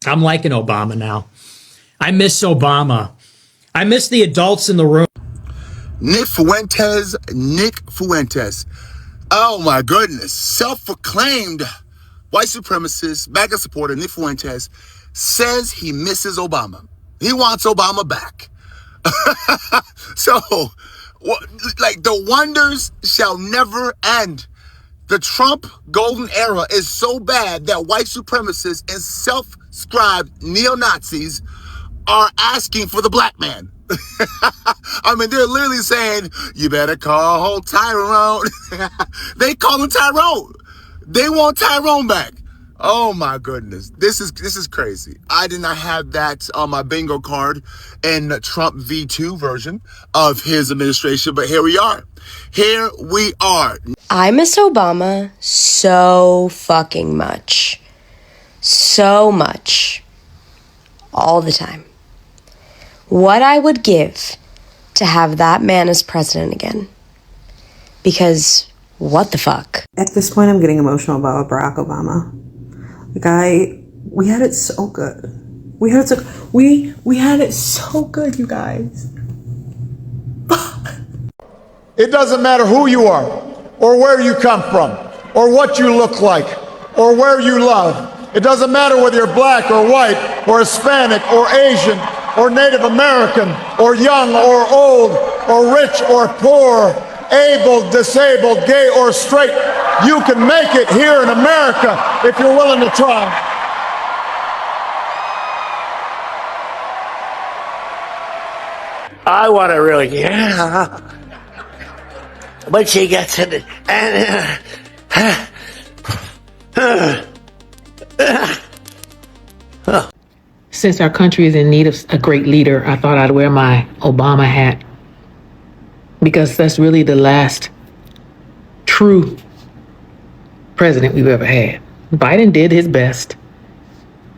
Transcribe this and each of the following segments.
I'm liking Obama now. I miss Obama. I miss the adults in the room. Nick Fuentes. Oh my goodness. Self-proclaimed white supremacist, MAGA supporter Nick Fuentes says he misses Obama. He wants Obama back. So, like, the wonders shall never end. The Trump golden era is so bad that white supremacists and self-scribed neo-Nazis are asking for the black man. I mean, they're literally saying, you better call Tyrone. They call him Tyrone. They want Tyrone back. Oh my goodness. This is crazy. I did not have that on my bingo card in Trump V2 version of his administration, but here we are. Here we are. I miss Obama so fucking much. So much. All the time. What I would give to have that man as president again. Because what the fuck? At this point, I'm getting emotional about Barack Obama. We had it so good. We had it so good, you guys. It doesn't matter who you are, or where you come from, or what you look like, or where you love. It doesn't matter whether you're black or white, or Hispanic, or Asian, or Native American, or young or old, or rich or poor, able, disabled, gay or straight. You can make it here in America if you're willing to try. I want to really, yeah. But she gets it, and Since our country is in need of a great leader, I thought I'd wear my Obama hat, because that's really the last true president we've ever had. Biden did his best.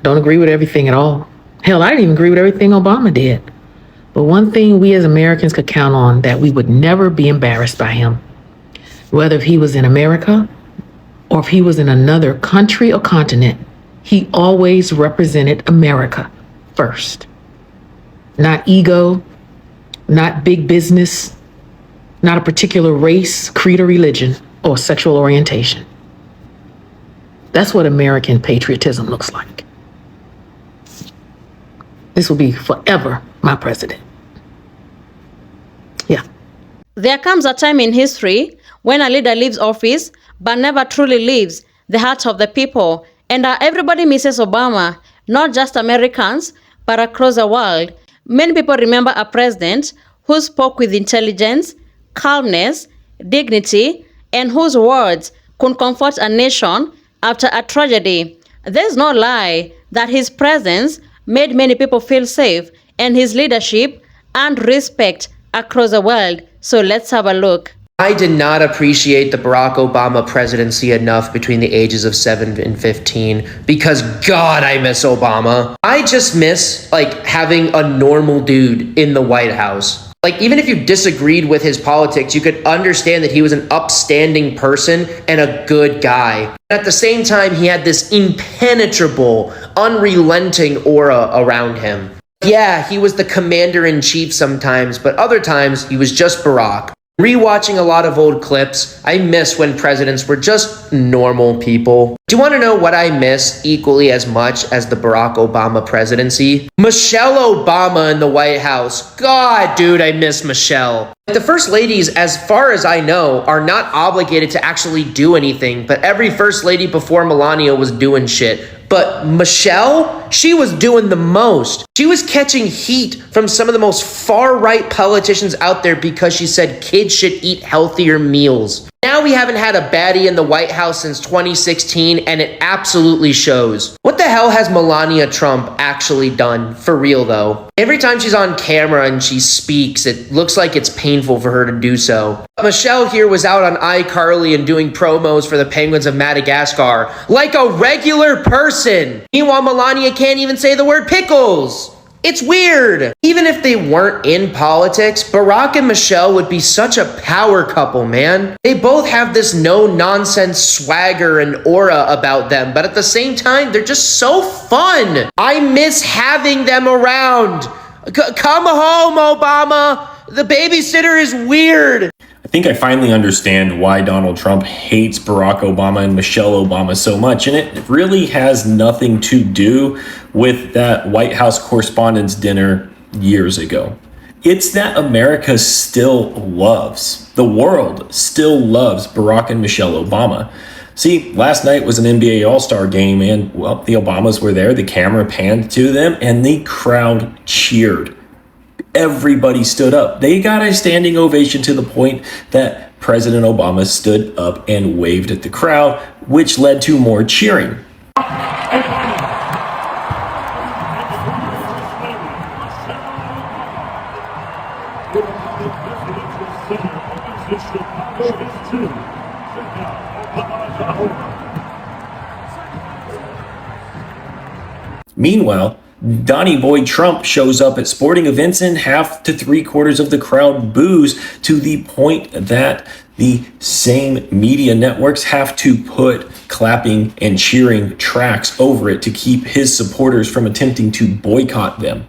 Don't agree with everything at all. Hell, I didn't even agree with everything Obama did. But one thing we as Americans could count on, that we would never be embarrassed by him. Whether if he was in America or if he was in another country or continent, he always represented America first. Not ego, not big business, not a particular race, creed, or religion, or sexual orientation. That's what American patriotism looks like. This will be forever my president. Yeah. There comes a time in history when a leader leaves office but never truly leaves the hearts of the people. And everybody misses Obama, not just Americans, but across the world. Many people remember a president who spoke with intelligence, calmness, dignity, and whose words could comfort a nation after a tragedy. There's no lie that his presence made many people feel safe, and his leadership and respect across the world. So let's have a look. I did not appreciate the Barack Obama presidency enough between the ages of 7 and 15 because, God, I miss Obama. I just miss, having a normal dude in the White House. Even if you disagreed with his politics, you could understand that he was an upstanding person and a good guy. At the same time, he had this impenetrable, unrelenting aura around him. Yeah, he was the commander-in-chief sometimes, but other times he was just Barack. Rewatching a lot of old clips, I miss when presidents were just normal people. Do you want to know what I miss equally as much as the Barack Obama presidency? Michelle Obama in the White House. God, dude, I miss Michelle. The first ladies, as far as I know, are not obligated to actually do anything, but every first lady before Melania was doing shit. But Michelle, she was doing the most. She was catching heat from some of the most far-right politicians out there because she said kids should eat healthier meals. Now we haven't had a baddie in the White House since 2016, and it absolutely shows. What the hell has Melania Trump actually done? For real, though. Every time she's on camera and she speaks, it looks like it's painful for her to do so. But Michelle here was out on iCarly and doing promos for the Penguins of Madagascar like a regular person. Meanwhile, Melania can't even say the word pickles. It's weird. Even if they weren't in politics, Barack and Michelle would be such a power couple, man. They both have this no-nonsense swagger and aura about them, but at the same time, they're just so fun. I miss having them around. Come home, Obama. The babysitter is weird. I think I finally understand why Donald Trump hates Barack Obama and Michelle Obama so much, and it really has nothing to do with that White House Correspondents' Dinner years ago. It's that America still loves, the world still loves Barack and Michelle Obama. See, last night was an NBA All-Star game, and, well, the Obamas were there, the camera panned to them, and the crowd cheered. Everybody stood up. They got a standing ovation to the point that President Obama stood up and waved at the crowd, which led to more cheering. Meanwhile, Donnie Boy Trump shows up at sporting events and half to 3/4 of the crowd boos, to the point that the same media networks have to put clapping and cheering tracks over it to keep his supporters from attempting to boycott them.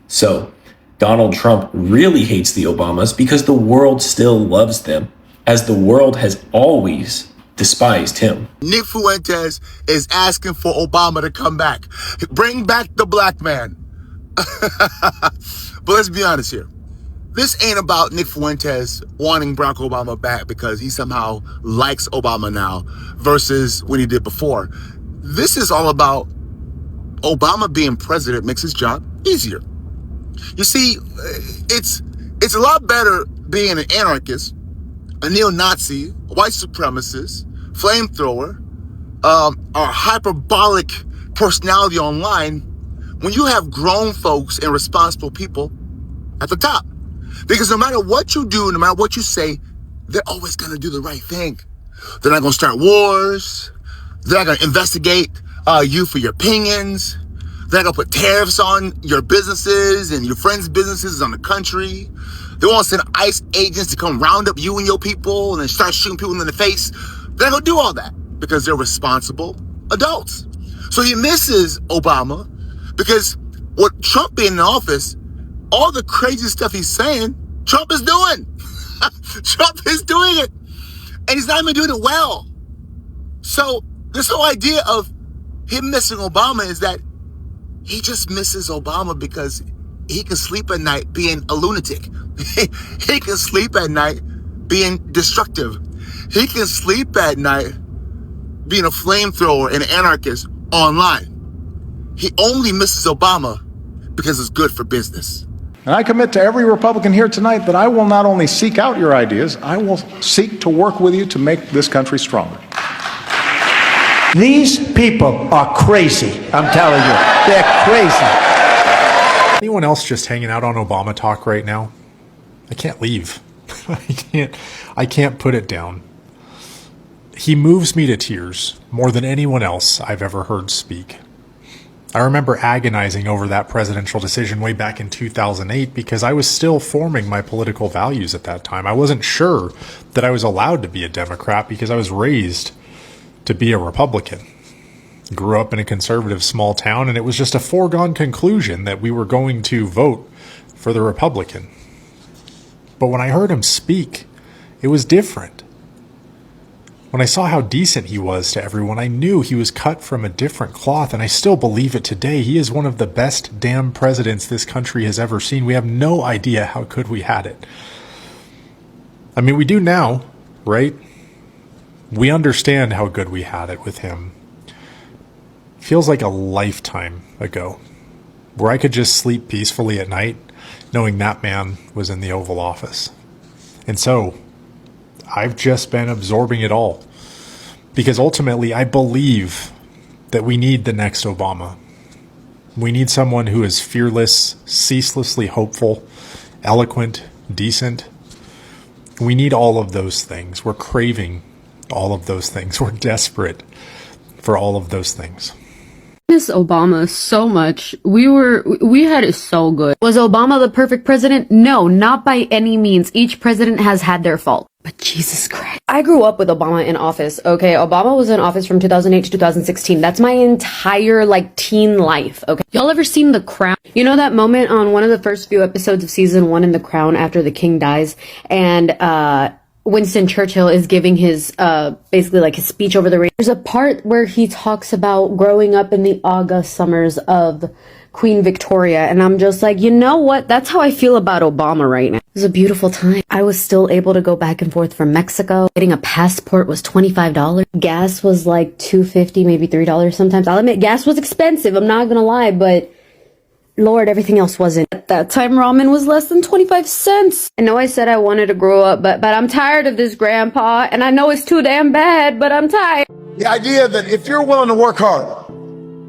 So, Donald Trump really hates the Obamas because the world still loves them, as the world has always despised him. Nick Fuentes is asking for Obama to come back. Bring back the black man. But let's be honest here. This ain't about Nick Fuentes wanting Barack Obama back because he somehow likes Obama now versus when he did before. This is all about Obama being president makes his job easier. You see, it's a lot better being an anarchist, a neo-Nazi, a white supremacist, flamethrower, a hyperbolic personality online when you have grown folks and responsible people at the top. Because no matter what you do, no matter what you say, they're always going to do the right thing. They're not going to start wars. They're not going to investigate you for your opinions. They're not going to put tariffs on your businesses and your friends' businesses on the country. They won't send ICE agents to come round up you and your people and then start shooting people in the face. They're not going to do all that because they're responsible adults. So he misses Obama because what Trump being in office, all the crazy stuff he's saying, Trump is doing. Trump is doing it. And he's not even doing it well. So this whole idea of him missing Obama is that he just misses Obama because he can sleep at night being a lunatic. He can sleep at night being destructive. He can sleep at night being a flamethrower and an anarchist online. He only misses Obama because it's good for business. And I commit to every Republican here tonight that I will not only seek out your ideas, I will seek to work with you to make this country stronger. These people are crazy. I'm telling you, they're crazy. Anyone else just hanging out on Obama talk right now? I can't leave. I can't put it down. He moves me to tears more than anyone else I've ever heard speak. I remember agonizing over that presidential decision way back in 2008 because I was still forming my political values at that time. I wasn't sure that I was allowed to be a Democrat because I was raised to be a Republican. Grew up in a conservative small town, and it was just a foregone conclusion that we were going to vote for the Republican. But when I heard him speak, it was different. When I saw how decent he was to everyone, I knew he was cut from a different cloth, and I still believe it today. He is one of the best damn presidents this country has ever seen. We have no idea how good we had it. I mean, we do now, right? We understand how good we had it with him. Feels like a lifetime ago, where I could just sleep peacefully at night knowing that man was in the Oval Office. And so I've just been absorbing it all because ultimately I believe that we need the next Obama. We need someone who is fearless, ceaselessly hopeful, eloquent, decent. We need all of those things. We're craving all of those things. We're desperate for all of those things. Miss Obama so much. We had it so good. Was Obama the perfect president? No, not by any means. Each president has had their fault. But Jesus Christ. I grew up with Obama in office, okay? Obama was in office from 2008 to 2016. That's my entire, teen life, okay? Y'all ever seen The Crown? You know that moment on one of the first few episodes of season 1 in The Crown after the king dies? And, Winston Churchill is giving his, basically his speech over the radio. There's a part where he talks about growing up in the August summers of Queen Victoria, and I'm just like, you know what? That's how I feel about Obama right now. It was a beautiful time. I was still able to go back and forth from Mexico. Getting a passport was $25. Gas was like $2.50, maybe $3 sometimes. I'll admit, gas was expensive, I'm not gonna lie, but Lord, everything else wasn't. At that time, ramen was less than 25 cents. I know I said I wanted to grow up, but I'm tired of this, Grandpa, and I know it's too damn bad, but I'm tired. The idea that if you're willing to work hard,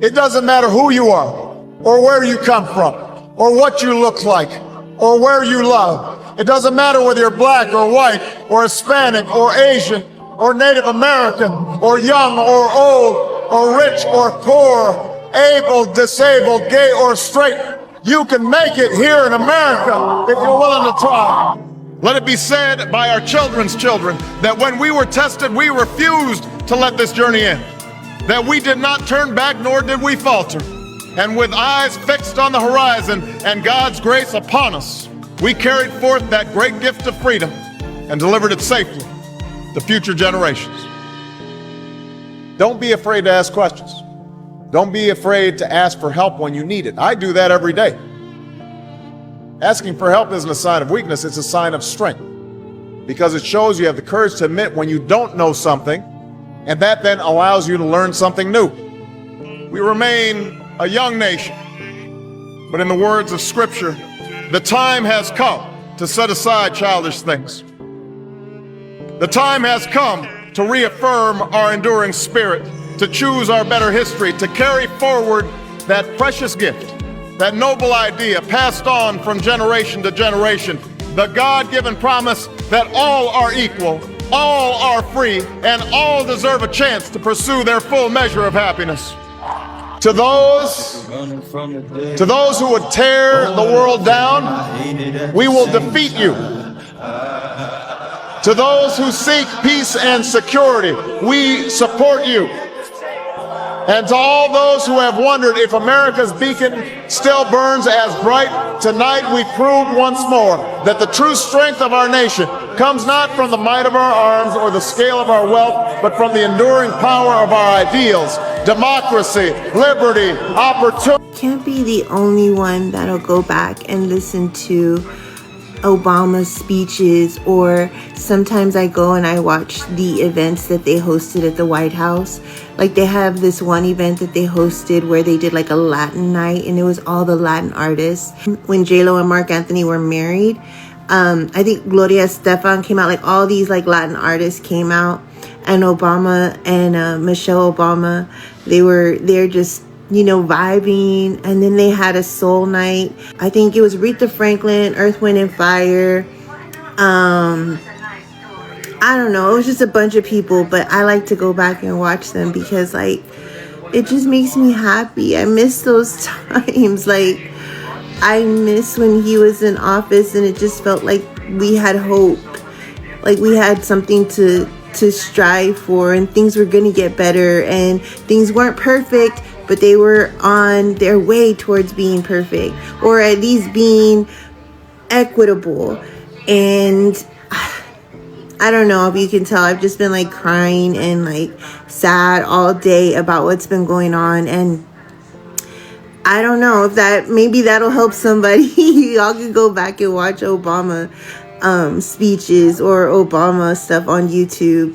it doesn't matter who you are, or where you come from, or what you look like, or where you love. It doesn't matter whether you're black or white, or Hispanic, or Asian, or Native American, or young or old, or rich or poor, able, disabled, gay or straight. You can make it here in America if you're willing to try. Let it be said by our children's children that when we were tested, we refused to let this journey end. That we did not turn back, nor did we falter. And with eyes fixed on the horizon and God's grace upon us, we carried forth that great gift of freedom and delivered it safely to future generations. Don't be afraid to ask questions. Don't be afraid to ask for help when you need it. I do that every day. Asking for help isn't a sign of weakness, it's a sign of strength, because it shows you have the courage to admit when you don't know something, and that then allows you to learn something new. We remain a young nation, but in the words of Scripture, the time has come to set aside childish things. The time has come to reaffirm our enduring spirit, to choose our better history, to carry forward that precious gift, that noble idea passed on from generation to generation, the God-given promise that all are equal, all are free, and all deserve a chance to pursue their full measure of happiness. To those who would tear the world down, we will defeat you. To those who seek peace and security, we support you. And to all those who have wondered if America's beacon still burns as bright, tonight we proved once more that the true strength of our nation comes not from the might of our arms or the scale of our wealth, but from the enduring power of our ideals, democracy, liberty, opportunity. Can't be the only one that'll go back and listen to Obama's speeches, or sometimes I go and I watch the events that they hosted at the White House. Like, they have this one event that they hosted where they did like a Latin night, and it was all the Latin artists. When J-Lo and Mark Anthony were married, I think Gloria Estefan came out, like all these like Latin artists came out, and Obama and Michelle Obama, they're just, you know, vibing. And then they had a soul night. I think it was Aretha Franklin, Earth, Wind and Fire. I don't know. It was just a bunch of people, but I like to go back and watch them because, like, it just makes me happy. I miss those times. Like, I miss when he was in office and it just felt like we had hope. Like, we had something to strive for, and things were going to get better, and things weren't perfect, but they were on their way towards being perfect, or at least being equitable. And I don't know if you can tell, I've just been like crying and like sad all day about what's been going on. And I don't know if maybe that'll help somebody. Y'all can go back and watch Obama speeches or Obama stuff on YouTube,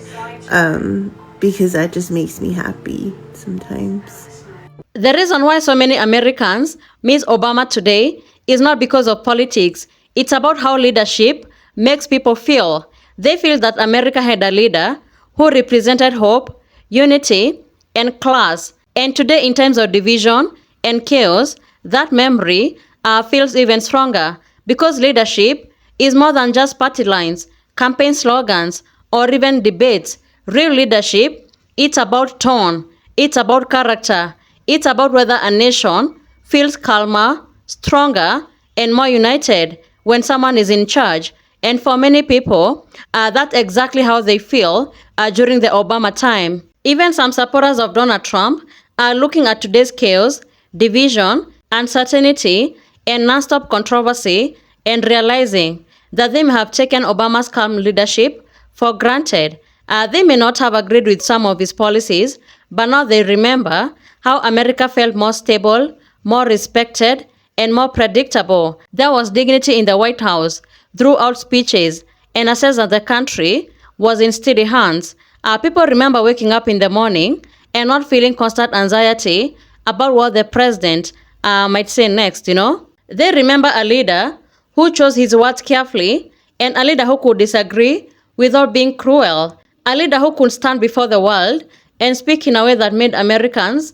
because that just makes me happy sometimes. The reason why so many Americans miss Obama today is not because of politics. It's about how leadership makes people feel. They feel that America had a leader who represented hope, unity, and class. And today, in times of division and chaos, that memory feels even stronger, because leadership is more than just party lines, campaign slogans, or even debates. Real leadership, it's about tone, it's about character, It's about whether a nation feels calmer, stronger, and more united when someone is in charge. And for many people, that's exactly how they feel during the Obama time. Even some supporters of Donald Trump are looking at today's chaos, division, uncertainty, and nonstop controversy and realizing that they may have taken Obama's calm leadership for granted. They may not have agreed with some of his policies, but now they remember how America felt more stable, more respected, and more predictable. There was dignity in the White House throughout speeches, and a sense that the country was in steady hands. People remember waking up in the morning and not feeling constant anxiety about what the president might say next, They remember a leader who chose his words carefully and a leader who could disagree without being cruel. A leader who could stand before the world and speak in a way that made Americans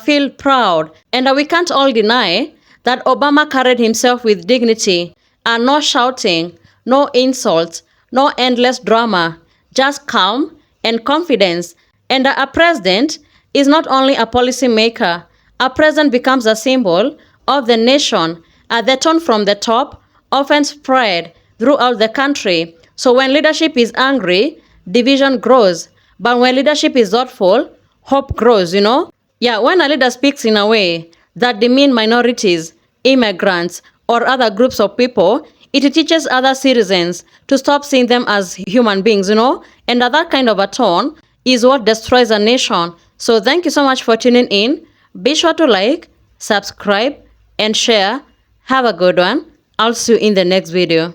feel proud. And we can't all deny that Obama carried himself with dignity, and no shouting, no insults, no endless drama, just calm and confidence. And a president is not only a policy maker. A president becomes a symbol of the nation. The tone from the top often spread throughout the country. So when leadership is angry, division grows. But when leadership is thoughtful, hope grows, Yeah, when a leader speaks in a way that demeans minorities, immigrants, or other groups of people, it teaches other citizens to stop seeing them as human beings, And that kind of a tone is what destroys a nation. So thank you so much for tuning in. Be sure to like, subscribe, and share. Have a good one. I'll see you in the next video.